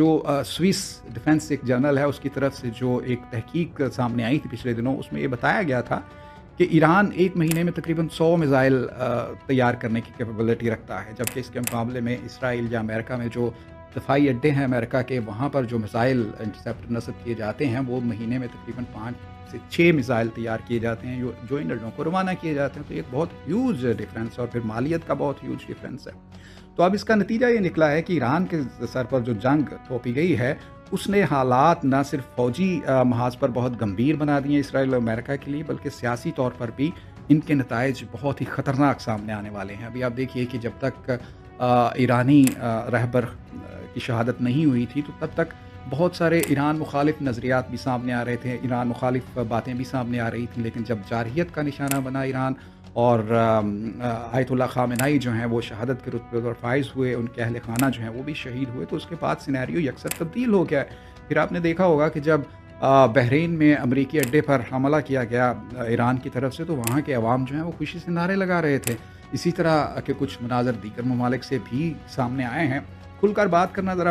Swiss defence एक journal है, उसकी तरफ से जो एक तहकीक सामने आई थी पिछले दिनों, उसमें ये बताया गया था कि ईरान 1 महीने में तकरीबन 100 मिसाइल तैयार करने की कैपेबिलिटी रखता है, जबकि इसके मुकाबले में इसराइल या अमेरिका में जो दफ़ाई अड्डे हैं अमेरिका के, वहाँ पर जो मिसाइल इंटरसेप्टर नस्ब किए जाते हैं, वो महीने में तकरीबन 5 से 6 मिसाइल तैयार किए जाते हैं, जो इन अड्डों को रवाना किए जाते हैं। तो एक बहुत ह्यूज डिफरेंस, और फिर मालियत का बहुत ह्यूज डिफरेंस है। तो अब इसका नतीजा ये निकला है कि ईरान के सर पर जो जंग थोपी गई है, उसने हालात ना सिर्फ फौजी महाज पर बहुत गंभीर बना दिए इसराइल और अमेरिका के लिए, बल्कि सियासी तौर पर भी इनके नताइज बहुत ही ख़तरनाक सामने आने वाले हैं। अभी आप देखिए कि जब तक ईरानी रहबर की शहादत नहीं हुई थी, तो तब तक बहुत सारे ईरान मुखालिफ नज़रियात भी सामने आ रहे थे, ईरान मुखालिफ बातें भी सामने आ रही थी। लेकिन जब जारहियत का निशाना बना ईरान, और आयतुल्लाह ख़ामेनी जो हैं वो शहादत के रुतबे पर फाइज़ हुए, उनके अहल खाना जो हैं वो भी शहीद हुए, तो उसके बाद सिनेरियो यकसर तब्दील हो गया है। फिर आपने देखा होगा कि जब बहरीन में अमरीकी अड्डे पर हमला किया गया ईरान की तरफ से, तो वहाँ के अवाम जो हैं वो खुशी से नारे लगा रहे थे। इसी तरह के कुछ मनाज़र दीगर ममालिक से भी सामने आए हैं। खुलकर बात करना ज़रा